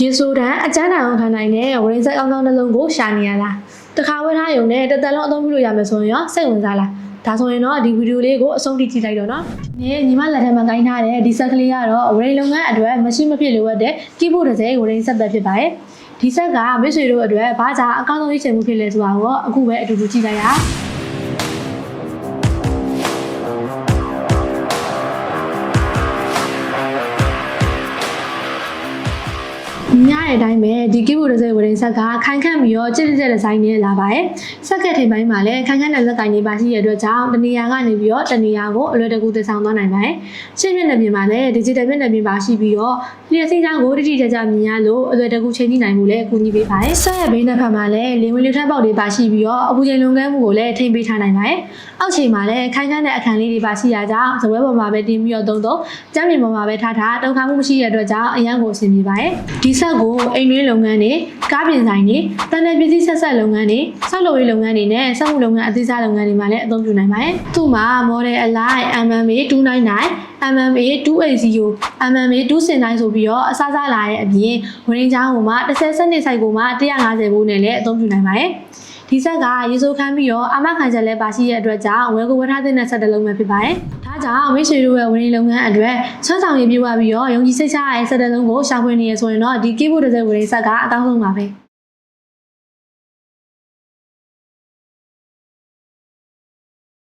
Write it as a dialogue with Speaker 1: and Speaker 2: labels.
Speaker 1: ရေဆိုတန်းအကျန်းတန်အောင်ခံနိုင်တဲ့ဝရင်းဆက်ကောင်းကောင်းနှလုံးကိုရှာနေရလားတခါဝဲထားရုံနဲ့တစ်သက်လုံးအသုံးပြုလို့ရမယ်ဆိုရင်ရောစိတ်ဝင်စားလားဒါဆိုရင်တော့ဒီဗီဒီယိုလေးကိုအဆုံးထိကြည့်လိုက်တော့နော်ညီမလက်ထက်မှာကိုင်းထားတဲ့ဒီဆက်ကလေးကတော့ဝရင်းလုပ်ငန်းအတွက်မရှိမဖြစ်လိုအပ်တဲ့ကီးဘိုးတစ်စိမ်းဝရင်းဆက်ပဲဖြစ်ပါတယ်ဒီဆက်ကမိတ်ဆွေတို့အတွက်ဘာသာအကောင်းဆုံးရေးချင်မှုဖြစ်လဲဆိုတာကိုအခုပဲအတူတူကြည့်လိုက်ရညရဲ့အတိုင်းပဲဒီကီးဘိုးတစ်စိမ်းဝရင်းဆက်ကခိုင်ခန့်ပြီးတော့ကြစ်ကြက်တဲ့ဆိုင်နဲ့လာပါတယ်ဆက်ကထိပ်ပိုင်းမှာလည်းခိုင်ခန့်တဲ့လက်ကင်တွေပါရှိရတဲ့အတွက်ကြောင့်တနေရာကနေပြီးတော့တနေရာကိုအလွယ်တကူသယ်ဆောင်သွားနိုင်ပါတယ်ရှင်းမျက်နှာပြင်မှာလည်း digital မျက်နှာပြင်ပါရှိပြီးတော့လျှက်စိမ်းကိုတိတိကျကျမြင်ရလို့အလွယ်တကူချိန်ကြည့်နိုင်မှုလည်းအကူအညီပေးပါတယ်ဆက်ရဲ့ဘေးနှစ်ဖက်မှာလည်းလေဝင်လေထွက်ပေါက်တွေပါရှိပြီးတော့အပူချိန်လွန်ကဲမှုကိုလည်းထိန်းပေးထားနိုင်ပါတယ်အောက်ခြေမှာလည်းခိုင်ခန့်တဲ့အခန်းလေးတွေပါရှိရကြောင်းဇပွဲပေါ်မှာပဲတင်ပြီးတော့သုံးကျမ်းပြင်ပေါ်မှာပဲထားတုံခါမှုမရှိရတဲ့အတွက်ကြောင့်အရန်ကိုအဆင်ပြေပါတယ်ဒီဆက်ကိုအိမ်တွင်းလုပ်ငန်းတွေကားပြင်ဆိုင်တွေတန်တဲ့ပစ္စည်းဆက်လုပ်ငန်းတွေဆောက်လုပ်ရေးလုပ်ငန်းတွေနဲ့စက်မှုလုပ်ငန်းအသေးစားလုပ်ငန်းတွေမှာလည်းအသုံးပြုနိုင်ပါတယ်သူ့မှာ model အလိုက် MMA 299 MMA 280 MMA 269ဆိုပြီးတော့အစားစားလာတဲ့အပြင်ဝရင်းချောင်းကိုမှ30စနစ်ဆိုင်ကိုမှ150ဘိုးနဲ့လည်းအသုံးပြုနိုင်ပါတယ်ဒီဆက်ကရေစိုးခမ်းပြီးတော့အာမခံချက်လည်းပါရှိတဲ့အတွက်ကြောင့်ဝယ်ကိုဝယ်ထားတဲ့ဆက်တစ်လုံးပဲဖြစ်ပါတယ်။ဒါကြောင့်မိတ်ဆွေတို့ရဲ့ဝရင်းလုပ်ငန်းအတွက်ဆွမ်းဆောင်ရည်ပြည့်ဝပြီးတော့ယုံကြည်စိတ်ချရတဲ့ဆက်တစ်လုံးကိုရှာဖွေနေရဆိုရင်တော့ဒီကီးဘိုးတစ်စိမ်းဝရင်းဆက်ကအကောင်းဆုံးပါပဲ။